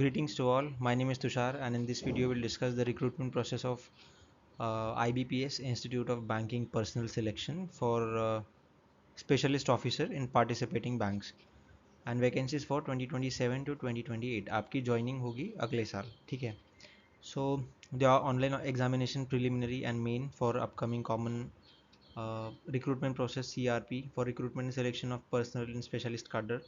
Greetings to all. My name is Tushar, and in this video, we'll discuss the recruitment process of IBPS Institute of Banking Personnel Selection for Specialist Officer in participating banks and vacancies for 2027 to 2028. आपकी joining होगी अगले साल, ठीक है? So there are online examination preliminary and main for upcoming common recruitment process CRP for recruitment and selection of personal and specialist cadre.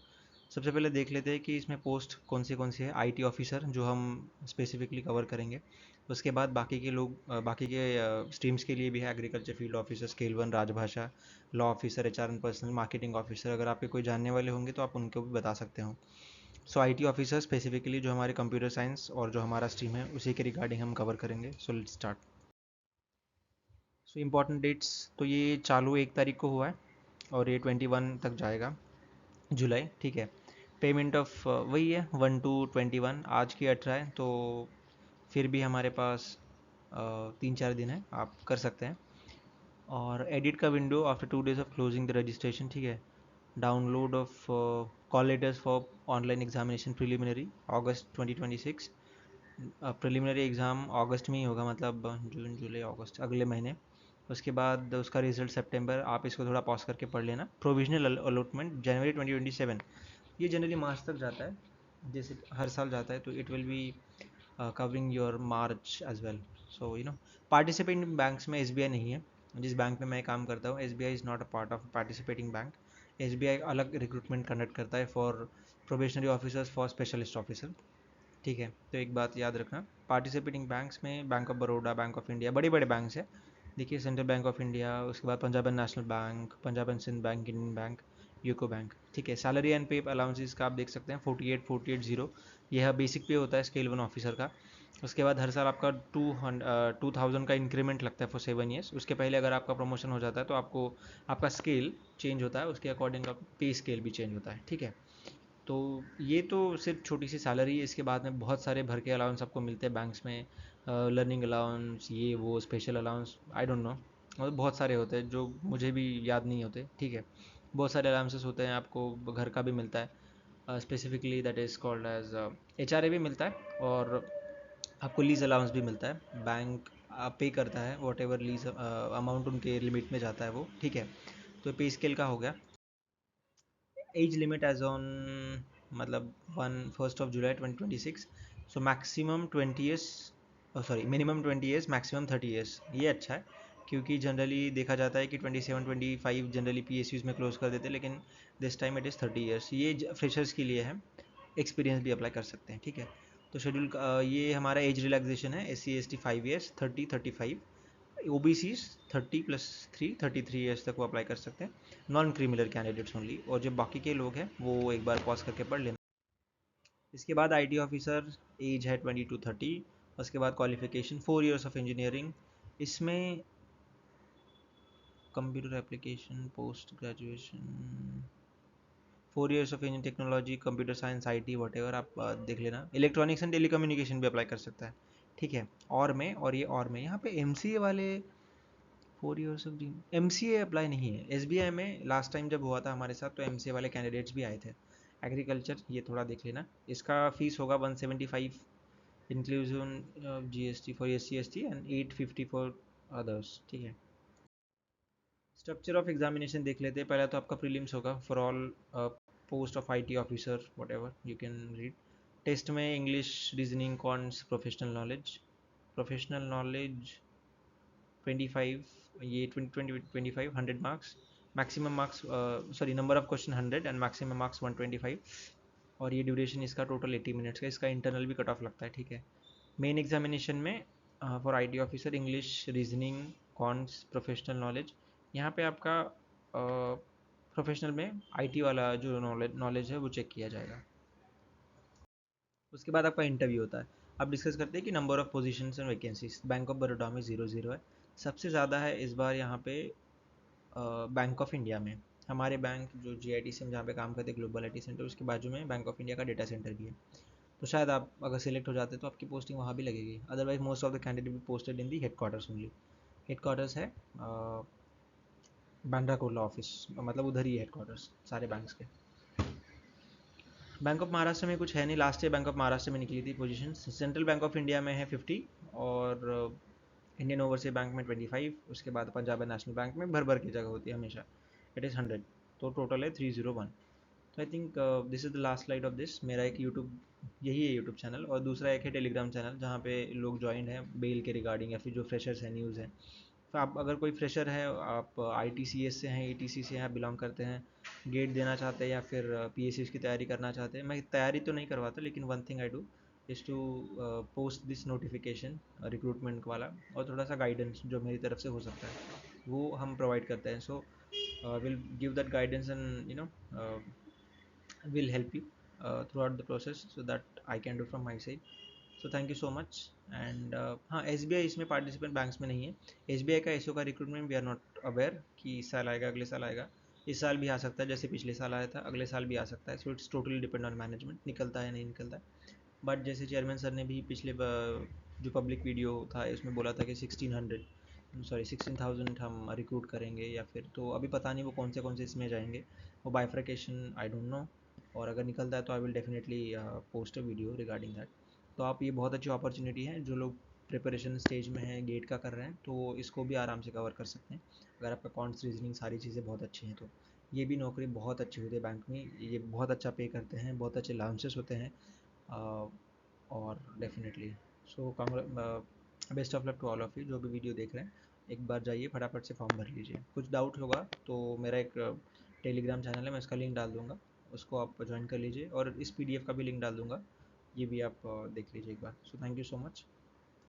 सबसे पहले देख लेते हैं कि इसमें पोस्ट कौन सी है। आईटी ऑफिसर जो हम स्पेसिफिकली कवर करेंगे, उसके बाद बाकी के लोग बाकी के स्ट्रीम्स के लिए भी है। एग्रीकल्चर फील्ड ऑफिसर, स्केल 1 राजभाषा, law officer, HR and personal, marketing officer. अगर आपके कोई जानने वाले होंगे तो आप उनको भी बता सकते हो। सो आईटी ऑफिसर स्पेसिफिकली जो हमारे कंप्यूटर साइंस और जो हमारा स्ट्रीम है उसी के रिगार्डिंग हम कवर करेंगे। So let's start. So important dates, तो ये चालू 1 तारीख को हुआ है और ये 21 तक जाएगा, जुलाई, ठीक है। पेमेंट ऑफ वही है 1 to 21। आज की 18 है, तो फिर भी हमारे पास 3-4 दिन है, आप कर सकते हैं। और एडिट का window after 2 days of closing the registration, ठीक है। Download of call letters for online examination preliminary August 2026। Preliminary exam अगस्त में ही होगा, मतलब जून जुलाई अगस्त अगले महीने। उसके बाद उसका रिजल्ट सितंबर। आप इसको थोड़ा पॉज करके पढ़ लेना। प्रोविजनल अलॉटमेंट जनवरी 2027। ये जनरली मार्च तक जाता है, जैसे हर साल जाता है, तो it will be covering your March as well. So participating banks में एसबीआई नहीं है। जिस बैंक में मैं काम करता हूँ, SBI is not a part of participating bank. SBI अलग रिक्रूटमेंट कंडक्ट करता है for probationary officers, for specialist officer, ठीक है। तो एक बात याद रखना, पार्टिसिपेटिंग बैंक्स में bank of Baroda, bank of India, बड़े बड़े बैंक्स हैं। देखिए, सेंट्रल बैंक ऑफ इंडिया, उसके बाद Punjab and national bank, Punjab and Sindh bank, Indian bank, UCO bank, ठीक है। सैलरी एंड पे अलाउंसेस का आप देख सकते हैं 48,480। यह बेसिक पे होता है स्केल 1 ऑफिसर का। उसके बाद हर साल आपका 2,000 का इंक्रीमेंट लगता है फॉर 7 ईयर्स। उसके पहले अगर आपका प्रमोशन हो जाता है तो आपको आपका स्केल चेंज होता है, उसके अकॉर्डिंग का पे स्केल भी चेंज होता है, ठीक है। तो ये तो सिर्फ छोटी सी सैलरी है। इसके बाद में बहुत सारे भर के अलाउंस आपको मिलते हैं बैंक्स में। लर्निंग अलाउंस, ये वो special allowance, I don't know, मतलब बहुत सारे होते हैं जो मुझे भी याद नहीं होते, ठीक है। बहुत सारे अलाउंसेस होते हैं, आपको घर का भी मिलता है, specifically that is called as H R A भी मिलता है, और आपको लीज अलाउंस भी मिलता है। बैंक पे करता है वॉट एवर लीज अमाउंट उनके लिमिट में जाता है वो, ठीक है। तो पे स्केल का हो गया। एज लिमिट एज ऑन, मतलब 1 July 2026। So maximum 20 years, sorry minimum 20 years, maximum 30 years. ये अच्छा है, क्योंकि जनरली देखा जाता है कि 27-25 जनरली पीएसयूज में क्लोज कर देते हैं, लेकिन this time it is 30 years. ये फ्रेशर्स के लिए है, एक्सपीरियंस भी अप्लाई कर सकते हैं, ठीक है। तो शेड्यूल ये हमारा एज रिलैक्सेशन है। SC ST 5 years, 30-35। OBCs 30+3 33 years तक वो अप्लाई कर सकते हैं, नॉन क्रिमिनल कैंडिडेट्स ओनली। और जो बाकी के लोग हैं वो एक बार पॉज करके पढ़ लेना। इसके बाद आईटी ऑफिसर, एज है 20 to 30। उसके बाद क्वालिफिकेशन 4 ईयर्स ऑफ इंजीनियरिंग। इसमें computer application, post graduation, 4 years of engineering technology, computer science, IT what ever, आप देख लेना। इलेक्ट्रॉनिक्स एंड टेलीकम्युनिकेशन भी अप्लाई कर सकता है, ठीक है। और में यहाँ पे MCA वाले 4 ईयर्स ऑफ MCA अप्लाई नहीं है। SBI में लास्ट टाइम जब हुआ था हमारे साथ, तो MCA वाले कैंडिडेट्स भी आए थे। एग्रीकल्चर, ये थोड़ा देख लेना। इसका फीस होगा 175 inclusion GST for SC ST and 850 for others, ठीक है। स्ट्रक्चर ऑफ एग्जामिनेशन देख लेते हैं। पहले तो आपका प्रीलिम्स होगा for all post of IT officer, whatever you can read. Test में इंग्लिश, रीजनिंग, कॉन्स, प्रोफेशनल नॉलेज 25, ये 25 100 marks. Maximum marks, sorry number of question 100 and maximum marks 125। और ये ड्यूरेशन इसका टोटल 80 मिनट्स का। इसका इंटरनल भी कट ऑफ लगता है, ठीक है। मेन एग्जामिनेशन में for IT officer English, reasoning, कॉन्स, प्रोफेशनल नॉलेज। यहाँ पे आपका प्रोफेशनल में IT वाला जो नॉलेज है वो चेक किया जाएगा। उसके बाद आपका इंटरव्यू होता है। अब डिस्कस करते हैं कि number of positions and vacancies. Bank of Baroda में 0 है। सबसे ज़्यादा है इस बार यहाँ पे बैंक ऑफ इंडिया में। हमारे बैंक जो GITC में जहाँ पे काम करते हैं, ग्लोबल IT सेंटर, उसके बाजू में बैंक ऑफ इंडिया का डेटा सेंटर भी है। तो शायद आप अगर सिलेक्ट हो जाते तो आपकी पोस्टिंग वहाँ भी लगेगी। Otherwise most of the candidate भी posted in the headquarters only. Headquarters है बांद्रा कुर्ला ऑफिस, मतलब उधर ही हेड क्वार्टर्स सारे बैंक्स के। बैंक ऑफ महाराष्ट्र में कुछ है नहीं, last year bank of Maharashtra में निकली थी position. Central bank of India में है 50 और इंडियन ओवरसीज बैंक में 25, उसके बाद पंजाब एंड नेशनल बैंक में भर भर की जगह होती है हमेशा, इट इज़ 100, तो टोटल है 301। तो I think this is the last slide of this. मेरा एक यूट्यूब, यही है यूट्यूब चैनल, और दूसरा एक है टेलीग्राम चैनल जहाँ पे लोग ज्वाइन हैं बेल के रिगार्डिंग, या फिर जो फ्रेशर्स हैं, न्यूज़ हैं। तो आप अगर कोई फ्रेशर है, आप ITCS से हैं, ETC से हैं, आप बिलोंग करते हैं, गेट देना चाहते हैं या फिर PSCs की तैयारी करना चाहते हैं, मैं तैयारी तो नहीं करवाता, लेकिन one thing I do is to post this notification recruitment वाला, और थोड़ा सा गाइडेंस जो मेरी तरफ से हो सकता है वो हम प्रोवाइड करते हैं। So will give that guidance and will help you throughout the process so that I can do from my side. So thank you so much. And हाँ, SBI इसमें पार्टिसिपेंट बैंक्स में नहीं है। SBI का SO का recruitment we are not aware कि इस साल आएगा, अगले साल आएगा। इस साल भी आ सकता है, जैसे पिछले साल आया था, अगले साल भी आ सकता है। So it's totally depend on management, निकलता है नहीं निकलता है। बट जैसे चेयरमैन सर ने भी पिछले जो पब्लिक वीडियो था उसमें बोला था कि 16,000 हम रिक्रूट करेंगे, या फिर तो अभी पता नहीं वो कौन से इसमें जाएंगे, वो बाइफ्रिकेशन आई डोंट नो। और अगर निकलता है तो I will definitely post a video regarding that. तो आप, ये बहुत अच्छी अपॉर्चुनिटी है, जो लोग प्रिपरेशन स्टेज में हैं, गेट का कर रहे हैं, तो इसको भी आराम से कवर कर सकते हैं। अगर आपका कॉन्ट्स रीजनिंग सारी चीज़ें बहुत अच्छी हैं तो ये भी नौकरी बहुत अच्छी होती है बैंक में, ये बहुत अच्छा पे करते हैं, बहुत अच्छे लाउंसेस होते हैं। और definitely so best of luck to all of you जो भी वीडियो देख रहे हैं। एक बार जाइए, फटाफट से फॉर्म भर लीजिए। कुछ डाउट होगा तो मेरा एक टेलीग्राम चैनल है, मैं इसका लिंक डाल दूँगा, उसको आप ज्वाइन कर लीजिए, और इस PDF का भी लिंक डाल दूँगा, ये भी आप देख लीजिए एक बार। So thank you so much.